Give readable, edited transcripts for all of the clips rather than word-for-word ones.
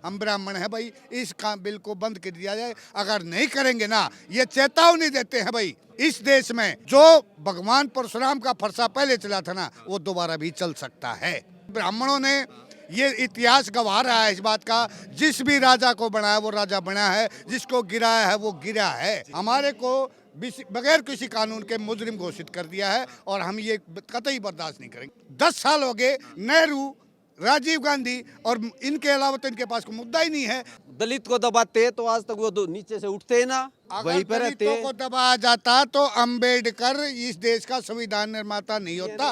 हम ब्राह्मण हैं भाई, इस काम बिल को बंद कर दिया जाए। अगर नहीं करेंगे ना, ये चेतावनी देते हैं भाई, इस देश में जो भगवान परशुराम का फरसा पहले चला था ना, वो दोबारा भी चल सकता है। ब्राह्मणों ने ये इतिहास गवाह रहा है इस बात का, जिस भी राजा को बनाया वो राजा बना है, जिसको गिराया है वो गिरा है। हमारे को बगैर किसी कानून के मुजरिम घोषित कर दिया है और हम ये कतई बर्दाश्त नहीं करेंगे। 10 साल हो गए, नेहरू, राजीव गांधी और इनके अलावा तो इनके पास कोई मुद्दा ही नहीं है। दलित को दबाते तो आज तक वो नीचे से उठते ना, वहीं पे रहते। दलितों को दबाया जाता तो अंबेडकर इस देश का संविधान निर्माता नहीं होता।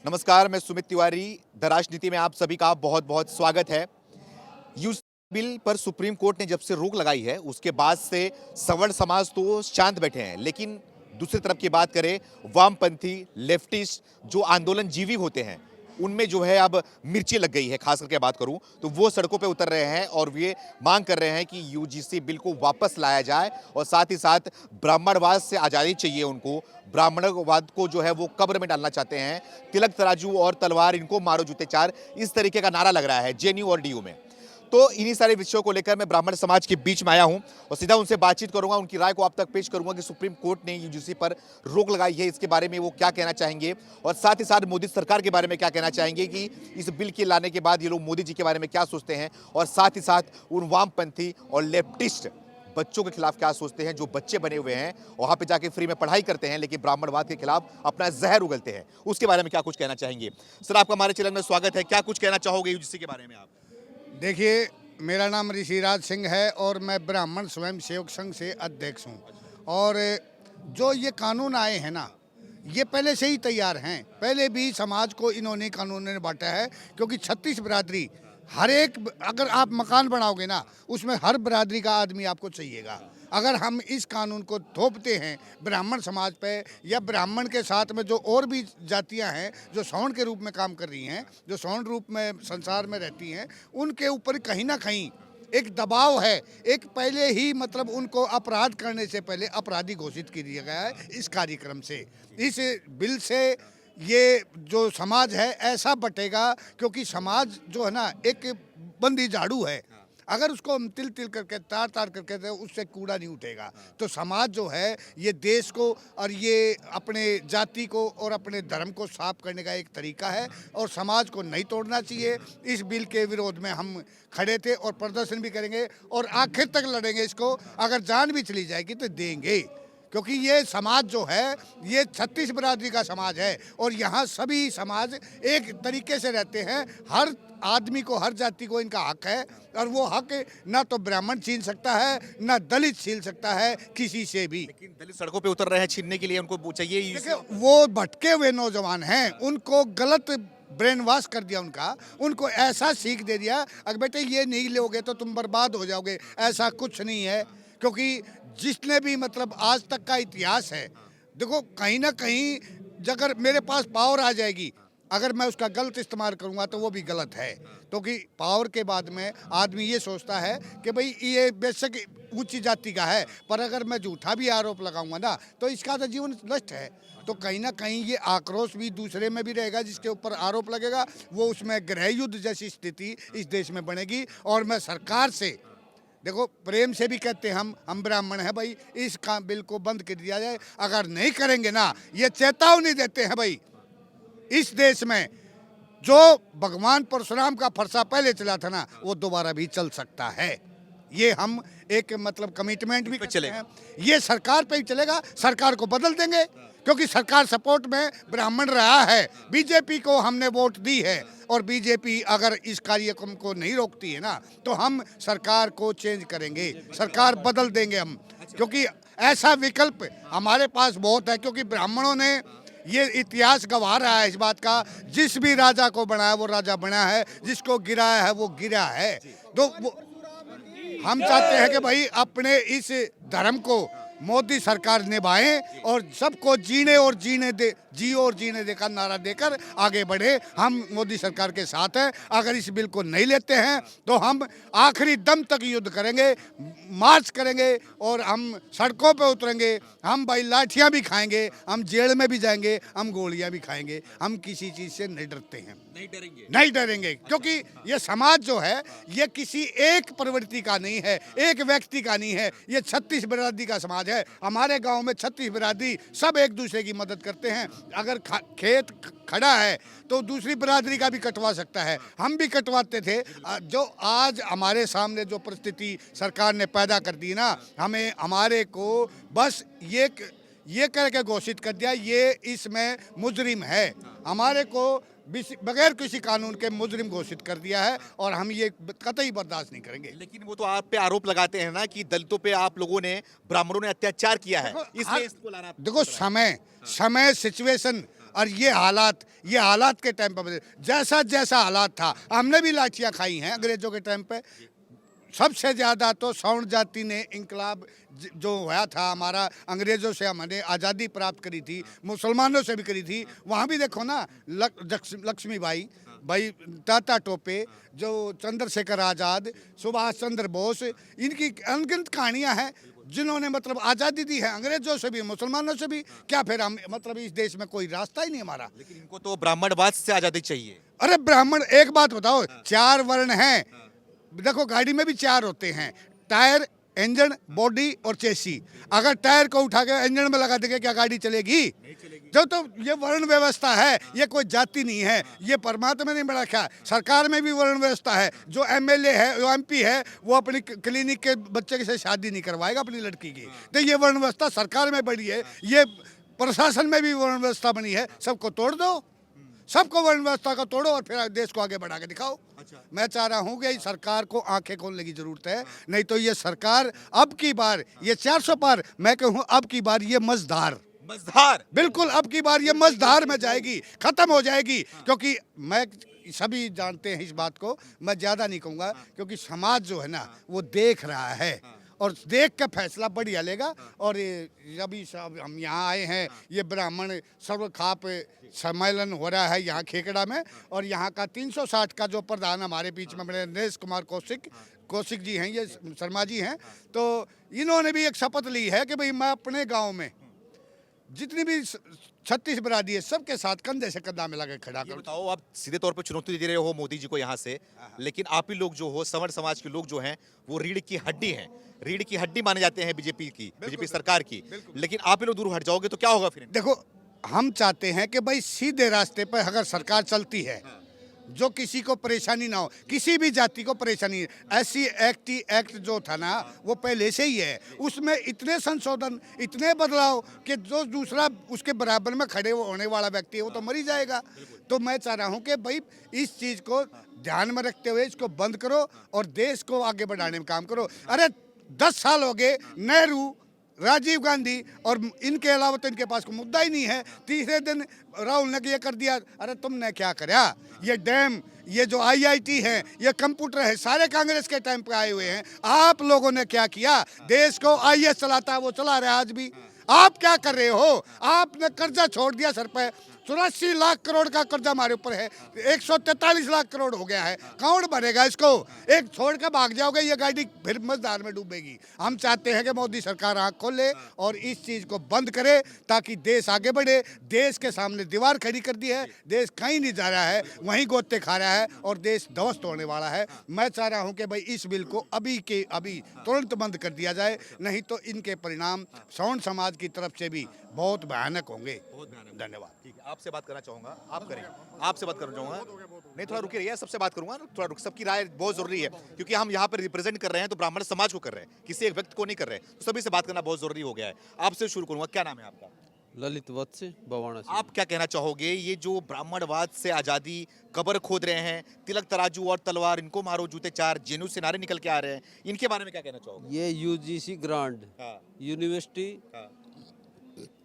नमस्कार, मैं सुमित तिवारी। द राजनीति में आप सभी का बहुत बहुत स्वागत है। यूज बिल पर सुप्रीम कोर्ट ने जब से रोक लगाई है, उसके बाद से सवर्ण समाज तो शांत बैठे हैं, लेकिन दूसरी तरफ की बात करें, वामपंथी लेफ्टिस्ट जो आंदोलन जीवी होते हैं, उनमें जो है अब मिर्ची लग गई है। खास करके बात करूं तो वो सड़कों पे उतर रहे हैं और ये मांग कर रहे हैं कि यूजीसी बिल को वापस लाया जाए और साथ ही साथ ब्राह्मणवाद से आज़ादी चाहिए उनको। ब्राह्मणवाद को जो है वो कब्र में डालना चाहते हैं। तिलक तराजू और तलवार, इनको मारो जूते चार, इस तरीके का नारा लग रहा है जेएनयू और डीयू में। तो इन्हीं सारे विषयों को लेकर मैं ब्राह्मण समाज के बीच में आया हूं और सीधा उनसे बातचीत करूंगा, उनकी राय को आप तक पेश करूंगा कि सुप्रीम कोर्ट ने यूजीसी पर रोक लगाई है, इसके बारे में वो क्या कहना चाहेंगे और साथ ही साथ मोदी सरकार के बारे में क्या कहना चाहेंगे कि इस बिल के लाने के बाद ये लोग मोदी जी के बारे में क्या सोचते हैं और साथ ही साथ उन वामपंथी और लेफ्टिस्ट बच्चों के खिलाफ क्या सोचते हैं, जो बच्चे बने हुए हैं वहां पे जाके फ्री में पढ़ाई करते हैं लेकिन ब्राह्मणवाद के खिलाफ अपना जहर उगलते हैं, उसके बारे में क्या कुछ कहना चाहेंगे। सर, आपका हमारे चैनल में स्वागत है। क्या कुछ कहना चाहोगे यूजीसी के बारे में आप? देखिए, मेरा नाम ऋषिराज सिंह है और मैं ब्राह्मण स्वयं सेवक संघ से अध्यक्ष हूँ। और जो ये कानून आए हैं ना, ये पहले से ही तैयार हैं। पहले भी समाज को इन्होंने कानून ने बांटा है, क्योंकि 36 बिरादरी, हर एक, अगर आप मकान बनाओगे ना, उसमें हर बिरादरी का आदमी आपको चाहिएगा। अगर हम इस कानून को थोपते हैं ब्राह्मण समाज पे, या ब्राह्मण के साथ में जो और भी जातियां हैं जो सवर्ण के रूप में काम कर रही हैं, जो सवर्ण रूप में संसार में रहती हैं, उनके ऊपर कहीं ना कहीं एक दबाव है। एक पहले ही मतलब उनको अपराध करने से पहले अपराधी घोषित कर दिया गया है इस कार्यक्रम से। इस बिल से ये जो समाज है ऐसा बटेगा, क्योंकि समाज जो है ना एक बंदी झाड़ू है, अगर उसको हम तिल तिल करके तार तार करके दे, उससे कूड़ा नहीं उठेगा। तो समाज जो है ये देश को और ये अपने जाति को और अपने धर्म को साफ करने का एक तरीका है और समाज को नहीं तोड़ना चाहिए। इस बिल के विरोध में हम खड़े थे और प्रदर्शन भी करेंगे और आखिर तक लड़ेंगे इसको। अगर जान भी चली जाएगी तो देंगे, क्योंकि ये समाज जो है ये 36 बिरादरी का समाज है और यहाँ सभी समाज एक तरीके से रहते हैं। हर आदमी को, हर जाति को इनका हक है और वो हक ना तो ब्राह्मण छीन सकता है, ना दलित छीन सकता है किसी से भी। लेकिन दलित सड़कों पे उतर रहे हैं छीनने के लिए, उनको चाहिए। देखिए, वो भटके हुए नौजवान हैं, उनको गलत ब्रेन वॉश कर दिया उनको ऐसा सीख दे दिया, अगर बेटे ये नहीं लोगे तो तुम बर्बाद हो जाओगे। ऐसा कुछ नहीं है, क्योंकि जिसने भी मतलब आज तक का इतिहास है, देखो कहीं ना कहीं अगर मेरे पास पावर आ जाएगी, अगर मैं उसका गलत इस्तेमाल करूंगा तो वो भी गलत है। क्योंकि पावर के बाद में आदमी ये सोचता है कि भाई ये बेशक ऊंची जाति का है, पर अगर मैं झूठा भी आरोप लगाऊंगा ना तो इसका तो जीवन नष्ट है। तो कहीं ना कहीं ये आक्रोश भी दूसरे में भी रहेगा, जिसके ऊपर आरोप लगेगा वो उसमें गृह युद्ध जैसी स्थिति इस देश में बनेगी। और मैं सरकार से, देखो प्रेम से भी कहते हैं हम ब्राह्मण हैं भाई, इस बिल को बंद कर दिया जाए। अगर नहीं करेंगे ना, ये चेतावनी देते हैं भाई, इस देश में जो भगवान परशुराम का फरसा पहले चला था ना, वो दोबारा भी चल सकता है। ये हम एक मतलब कमिटमेंट भी करते हैं। ये सरकार पे ही चलेगा, सरकार को बदल देंगे, क्योंकि सरकार सपोर्ट में ब्राह्मण रहा है। बीजेपी को हमने वोट दी है और बीजेपी अगर इस कार्यक्रम को नहीं रोकती है ना, तो हम सरकार को चेंज करेंगे, सरकार बदल देंगे हम, क्योंकि ऐसा विकल्प हमारे पास बहुत है। क्योंकि ब्राह्मणों ने ये इतिहास गवाह रहा है इस बात का, जिस भी राजा को बनाया वो राजा बना है, जिसको गिराया है वो गिरा है। तो हम चाहते हैं कि भाई अपने इस धर्म को मोदी सरकार निभाए और सबको जीने और जीने दे, जियो और जीने दे का नारा देकर आगे बढ़े। हम मोदी सरकार के साथ हैं। अगर इस बिल को नहीं लेते हैं तो हम आखिरी दम तक युद्ध करेंगे, मार्च करेंगे और हम सड़कों पे उतरेंगे। हम भाई लाठियां भी खाएंगे, हम जेल में भी जाएंगे, हम गोलियां भी खाएंगे। हम किसी चीज से नहीं डरते हैं, नहीं डरेंगे, क्योंकि ये समाज जो है ये किसी एक प्रवृत्ति का नहीं है, एक व्यक्ति का नहीं है, ये 36 बिरादरी का समाज है। हमारे गांव में 36 बिरादरी सब एक दूसरे की मदद करते हैं। अगर खेत खड़ा है तो दूसरी बिरादरी का भी कटवा सकता है, हम भी कटवाते थे। जो आज हमारे सामने जो परिस्थिति सरकार ने पैदा कर दी ना, हमें हमारे को बस ये करके घोषित कर दिया ये इसमें मुजरिम है, हमारे को बगैर किसी कानून के मुजरिम घोषित कर दिया है और हम ये कतई बर्दाश्त नहीं करेंगे। लेकिन वो तो आप पे आरोप लगाते हैं ना कि दलितों पे आप लोगों ने, ब्राह्मणों ने अत्याचार किया है, इसलिए इसको लाना। देखो समय सिचुएशन और ये हालात के टाइम पर जैसा जैसा हालात था, हमने भी लाठियां खाई हैं अंग्रेजों के टाइम पे। सबसे ज़्यादा तो सवर्ण जाति ने इंकलाब जो हुआ था हमारा, अंग्रेज़ों से हमने आज़ादी प्राप्त करी थी, मुसलमानों से भी करी थी। वहाँ भी देखो ना, लक्ष्मीबाई भाई, ताता टोपे, जो चंद्रशेखर आज़ाद, सुभाष चंद्र बोस, इनकी अनगिनत कहानियाँ हैं जिन्होंने मतलब आज़ादी दी है अंग्रेज़ों से भी, मुसलमानों से भी। क्या फिर हम मतलब इस देश में कोई रास्ता ही नहीं हमारा? लेकिन इनको तो ब्राह्मणवाद से आज़ादी चाहिए। अरे ब्राह्मण, एक बात बताओ, 4 वर्ण हैं। देखो गाड़ी में भी 4 होते हैं, टायर, इंजन, बॉडी और चेसी। अगर टायर को उठा के इंजन में लगा देंगे क्या गाड़ी चलेगी? जो तो ये वर्ण व्यवस्था है, ये कोई जाति नहीं है, ये परमात्मा ने बना रखा है। सरकार में भी वर्ण व्यवस्था है। जो एमएलए है, जो एमपी है, वो अपनी क्लिनिक के बच्चे से शादी नहीं करवाएगा अपनी लड़की की। तो ये वर्ण व्यवस्था सरकार में बनी है, ये प्रशासन में भी वर्ण व्यवस्था बनी है। सबको तोड़ दो, सबको वर्ण व्यवस्था को तोड़ो और फिर देश को आगे बढ़ा के दिखाओ। अच्छा। मैं चाह रहा हूँ कि सरकार को आंखें खोलने की जरूरत है, नहीं तो ये सरकार अब की बार ये 400 पार, मैं कहूँ अब की बार ये मझधार बिल्कुल अब की बार ये मझधार में जाएगी, खत्म हो जाएगी। क्योंकि मैं, सभी जानते हैं इस बात को, मैं ज्यादा नहीं कहूँगा, क्योंकि समाज जो है ना वो देख रहा है और देख के फैसला बढ़िया लेगा। और अभी सब हम यहाँ आए हैं, ये ब्राह्मण सर्वखाप सम्मेलन हो रहा है यहाँ खेकड़ा में, और यहाँ का 360 का जो प्रधान हमारे बीच में बड़े नरेश कुमार कौशिक जी हैं, ये शर्मा जी हैं, तो इन्होंने भी एक शपथ ली है कि भाई मैं अपने गाँव में जितनी भी 36 बिरादरी है सबके साथ कंधे से कंधा मिला के खड़ा करो। बताओ, आप सीधे तौर पे चुनौती दे रहे हो मोदी जी को यहाँ से, लेकिन आप ही लोग जो हो, सवर्ण समाज के लोग जो हैं, वो रीढ़ की हड्डी हैं, रीढ़ की हड्डी माने जाते हैं बीजेपी सरकार की। लेकिन आप ही लोग दूर हट जाओगे तो क्या होगा फिर? देखो, हम चाहते हैं कि भाई सीधे रास्ते पर अगर सरकार चलती है, जो किसी को परेशानी ना हो, किसी भी जाति को परेशानी। SC एक्ट जो था ना वो पहले से ही है, उसमें इतने संशोधन, इतने बदलाव कि जो दूसरा उसके बराबर में खड़े होने वाला व्यक्ति है वो तो मर ही जाएगा। तो मैं चाह रहा हूँ कि भाई इस चीज़ को ध्यान में रखते हुए इसको बंद करो और देश को आगे बढ़ाने में काम करो। अरे 10 साल हो गए, नेहरू, राजीव गांधी और इनके अलावा तो इनके पास कोई मुद्दा ही नहीं है। तीसरे दिन राहुल ने ये कर दिया। अरे तुमने क्या करा? ये डैम, ये जो IIT है, ये कंप्यूटर है, सारे कांग्रेस के टाइम पे आए हुए हैं। आप लोगों ने क्या किया? देश को IS चलाता है वो चला रहा है आज भी। आप क्या कर रहे हो? आपने कर्जा छोड़ दिया सर पे, 84 लाख करोड़ का कर्जा हमारे ऊपर है, 143 लाख करोड़ हो गया है। कौन भरेगा इसको? एक छोड़ के भाग जाओगे, ये गाड़ी फिर मझधार में डूबेगी। हम चाहते हैं कि मोदी सरकार आंख खोले और इस चीज़ को बंद करे ताकि देश आगे बढ़े। देश के सामने दीवार खड़ी कर दी है, देश कहीं नहीं जा रहा है, वहीं गोते खा रहा है और देश ध्वस्त होने वाला है। मैं चाह रहा हूँ कि भाई इस बिल को अभी के अभी तुरंत बंद कर दिया जाए, नहीं तो इनके परिणाम सवर्ण समाज की तरफ से भी बहुत भयानक होंगे। धन्यवाद। ठीक है, आपसे बात करना चाहूंगा, आप करें, आपसे बात करना चाहूंगा। नहीं, थोड़ा रुके रहिए, सबसे बात करूंगा, थोड़ा रुक, सबकी राय बहुत जरूरी है, क्योंकि हम यहाँ पर रिप्रेजेंट कर रहे हैं तो ब्राह्मण समाज को कर रहे हैं, किसी एक व्यक्ति को नहीं कर रहे हैं, तो सभी से बात करना बहुत जरूरी हो गया है। आपसे शुरू करूंगा, क्या नाम है आपका? ललित वत्स बवाना से। आप क्या कहना चाहोगे, ये जो ब्राह्मणवाद से आजादी कब्र खोद रहे हैं, तिलक तराजू और तलवार, इनको मारो जूते चार, जेनू से नारे निकल के आ रहे हैं, इनके बारे में क्या कहना चाहोगे? ये UGC grant, university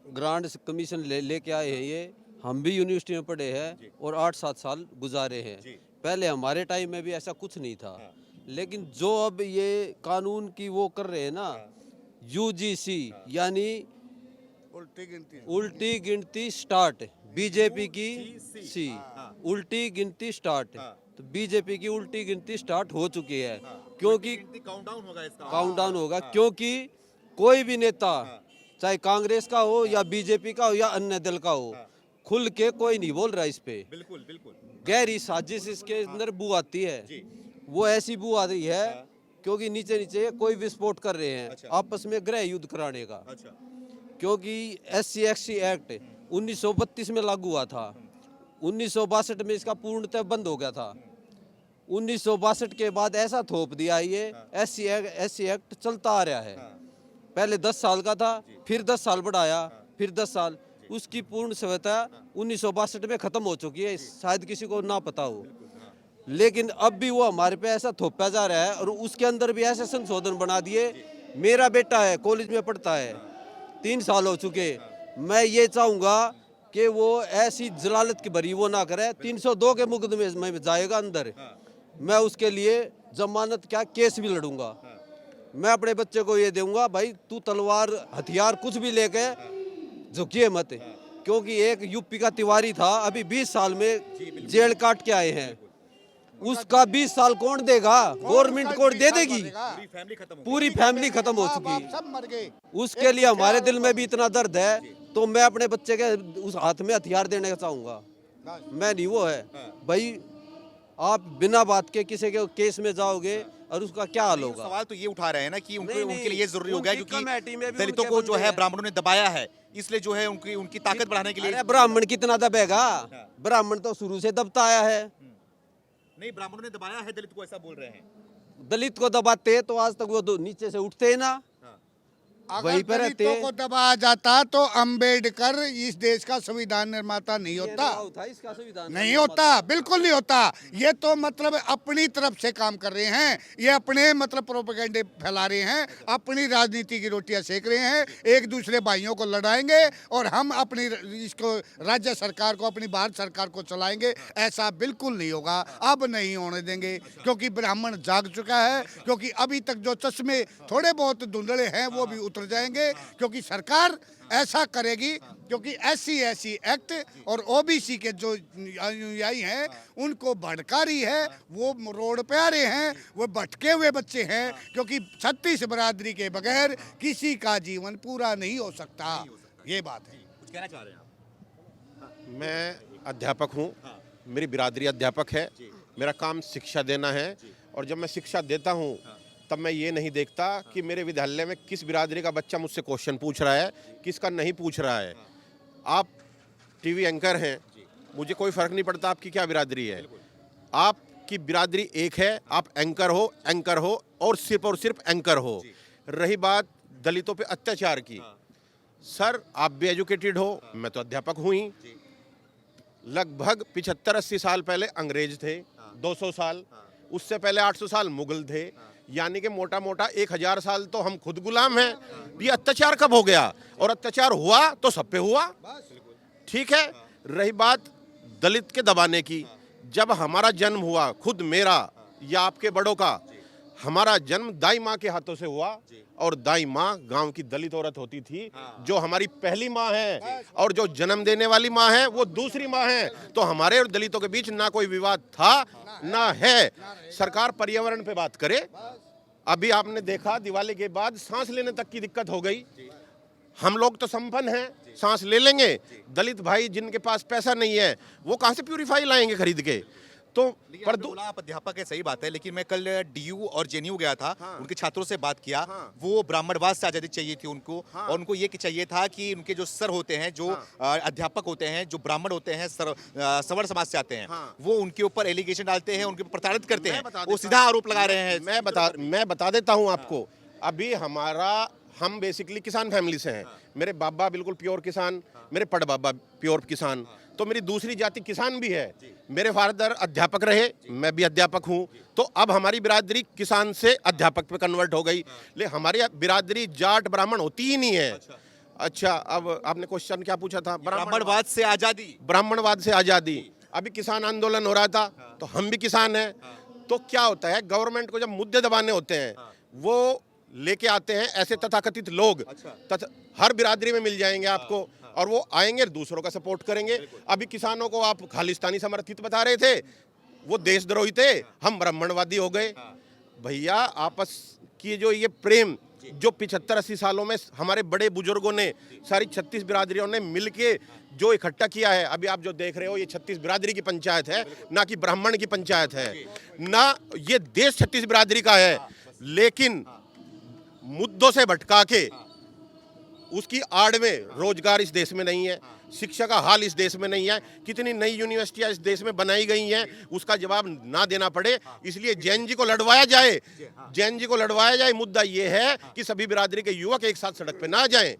grant commission लेके आए हैं। ये हम भी यूनिवर्सिटी में पढ़े हैं और 8-7 साल गुजारे हैं। पहले हमारे टाइम में भी ऐसा कुछ नहीं था, लेकिन जो अब ये कानून की वो कर रहे हैं ना, यूजीसी यानी उल्टी गिनती उल्टी गिनती स्टार्ट, बीजेपी की सी, उल्टी गिनती स्टार्ट। तो बीजेपी की उल्टी गिनती स्टार्ट हो चुकी है, क्योंकि काउंटडाउन होगा इसका। काउंटडाउन होगा, क्योंकि कोई भी नेता चाहे कांग्रेस का हो या बीजेपी का हो या अन्य दल का हो, खुल के कोई नहीं बोल रहा इस पे। बिल्कुल बिल्कुल। गहरी साजिश इसके अंदर बू आती है, वो ऐसी बू आ रही है क्योंकि नीचे नीचे कोई विस्फोट कर रहे हैं आपस में गृह युद्ध कराने का। क्योंकि SC/ST एक्ट 1932 में लागू हुआ था, 1962 में इसका पूर्णतः बंद हो गया था। 1962 के बाद ऐसा थोप दिया ये SC एक्ट चलता आ रहा है। पहले 10 साल का था, फिर 10 साल बढ़ाया, फिर 10 साल, उसकी पूर्ण सभ्यता 1962 में खत्म हो चुकी है, शायद किसी को ना पता हो। लेकिन अब भी वो हमारे पे ऐसा थोपा जा रहा है और उसके अंदर भी ऐसे संशोधन बना दिए। मेरा बेटा है, कॉलेज में पढ़ता है, 3 साल हो चुके। मैं ये चाहूँगा कि वो ऐसी जलालत की भरी वो ना करे, 302 के मुकदमे में जाएगा अंदर। मैं उसके लिए जमानत क्या केस भी लड़ूंगा। मैं अपने बच्चे को ये दूंगा, भाई तू तलवार हथियार कुछ भी लेके झुकिए मत, क्योंकि एक यूपी का तिवारी था, अभी 20 साल में जेल काट के आए हैं। उसका 20 साल कौन देगा? गवर्नमेंट कोर्ट दे देगी, पूरी फैमिली खत्म हो चुकी। सब मर गए। उसके लिए हमारे दिल में भी इतना दर्द है, तो मैं अपने बच्चे के उस हाथ में हथियार देने का चाहूंगा। मैं नहीं वो है भाई, आप बिना बात के किसी के केस में जाओगे और उसका क्या हाल होगा। सवाल तो ये उठा रहे हैं ना कि नहीं, उनके लिए ये जरूरी हो गया उनकी कमेटी में क्योंकि भी दलितों उनके को जो बंदे है हैं। ब्राह्मणों ने दबाया है, इसलिए जो है उनकी ताकत बढ़ाने के लिए। अरे ब्राह्मण कितना दबेगा? ब्राह्मण तो शुरू से दबता आया है। नहीं, ब्राह्मणों ने दबाया है दलित को, ऐसा बोल रहे हैं। दलित को दबाते तो आज तक वो नीचे से उठते ना, अगर वहीं पे रहते। दलितों को दबाया जाता तो अंबेडकर इस देश का संविधान निर्माता नहीं होता। इसका संविधान नहीं होता, बिल्कुल नहीं होता। ये तो मतलब अपनी तरफ से काम कर रहे हैं, ये अपने मतलब प्रोपेगेंडे फैला रहे हैं, अपनी राजनीति की रोटियां सेक रहे हैं, एक दूसरे भाइयों को लड़ाएंगे और हम अपनी इसको राज्य सरकार को, अपनी भारत सरकार को चलाएंगे। ऐसा बिल्कुल नहीं होगा, अब नहीं होने देंगे, क्योंकि ब्राह्मण जाग चुका है। क्योंकि अभी तक जो चश्मे थोड़े बहुत धुंधले हैं वो भी उतर जाएंगे, क्योंकि सरकार ऐसा करेगी। क्योंकि SC/ST एक्ट और OBC के जो अनुयायी हैं उनको भड़का रही है, वो रोड पे आ रहे हैं, वो भटके हुए बच्चे हैं। क्योंकि 36 बरादरी के बगैर किसी का जीवन पूरा नहीं हो सकता, ये बात है। कुछ कहना चाह रहे हैं आप? मैं अध्यापक हूँ, मेरी बिरादरी अध्यापक है, मेरा काम शिक्षा देना है। और जब मैं शिक्षा देता हूँ तब मैं ये नहीं देखता कि मेरे विद्यालय में किस बिरादरी का बच्चा मुझसे क्वेश्चन पूछ रहा है, किसका नहीं पूछ रहा है। आप टीवी एंकर हैं, मुझे कोई फ़र्क नहीं पड़ता आपकी क्या बिरादरी है। आपकी बिरादरी एक है, आप एंकर हो और सिर्फ एंकर हो। रही बात दलितों पे अत्याचार की, सर आप भी एजुकेटेड हो, मैं तो अध्यापक हूँ ही। लगभग 75-80 साल पहले अंग्रेज थे, 200 साल, उससे पहले 800 साल मुगल थे, यानी कि मोटा मोटा 1000 साल तो हम खुद गुलाम हैं। ये अत्याचार कब हो गया? और अत्याचार हुआ तो सब पे हुआ, ठीक है। रही बात दलित के दबाने की, जब हमारा जन्म हुआ, खुद मेरा या आपके बड़ों का, हमारा जन्म दाई माँ के हाथों से हुआ। और दाई माँ गांव की दलित औरत होती थी, जो हमारी पहली माँ है, और जो जन्म देने वाली माँ है वो दूसरी माँ है। तो हमारे और दलितों के बीच ना कोई विवाद था ना है। सरकार पर्यावरण पे बात करे। अभी आपने देखा दिवाली के बाद सांस लेने तक की दिक्कत हो गई। हम लोग तो संपन्न हैं, सांस ले लेंगे। दलित भाई जिनके पास पैसा नहीं है वो कहाँ से प्यूरिफाई लाएंगे खरीद के? तो पर आप अध्यापक है, सही बात है, लेकिन मैं कल DU और JNU गया था, उनके छात्रों से बात किया। वो ब्राह्मणवाद से आज़ादी चाहिए थी उनको, और उनको ये चाहिए था कि उनके जो सर होते हैं, जो अध्यापक होते हैं, जो ब्राह्मण होते हैं, सवर्ण समाज से आते हैं, वो उनके ऊपर एलिगेशन डालते हैं, उनके ऊपर प्रताड़ित करते हैं, वो सीधा आरोप लगा रहे हैं। मैं बता देता हूँ आपको। अभी हम बेसिकली किसान फैमिली से हैं। मेरे बाबा बिल्कुल प्योर किसान, मेरे पड़ बाबा प्योर किसान, तो मेरी दूसरी जाति किसान भी है। मेरे फादर अध्यापक रहे, मैं भी अध्यापक हूँ। तो अब हमारी बिरादरी किसान से अध्यापक पे कन्वर्ट हो गई। लेकिन हमारी बिरादरी जाट ब्राह्मण होती ही नहीं है। अच्छा, अब आपने क्वेश्चन क्या पूछा था? ब्राह्मणवाद से आज़ादी। ब्राह्मणवाद से आज़ादी। अभी किसान आंदोलन हो रहा था, तो हम भी किसान हैं। तो क्या होता है, गवर्नमेंट को जब मुद्दे दबाने होते हैं, वो लेके आते हैं ऐसे तथाकथित लोग हर बिरादरी में मिल जाएंगे आपको, और वो आएंगे दूसरों का सपोर्ट करेंगे। अभी किसानों को आप खालिस्तानी समर्थित बता रहे थे, वो देशद्रोही थे, हम ब्राह्मणवादी हो गए। भैया आपस की जो ये प्रेम जो 75-80 सालों में हमारे बड़े बुजुर्गों ने, सारी 36 बिरादरियों ने मिलके जो इकट्ठा किया है, अभी आप जो देख रहे हो ये 36 बिरादरी की पंचायत है, ना कि ब्राह्मण की पंचायत है, ना ये देश 36 बिरादरी का है। लेकिन मुद्दों से भटका के उसकी आड़ में रोजगार इस देश में नहीं है, शिक्षा का हाल इस देश में नहीं है, कितनी नई यूनिवर्सिटियां इस देश में बनाई गई हैं, उसका जवाब ना देना पड़े, इसलिए जैन जी को लड़वाया जाए। जैन जी को लड़वाया जाए। मुद्दा ये है कि सभी बिरादरी के युवक एक साथ सड़क पे ना जाएं।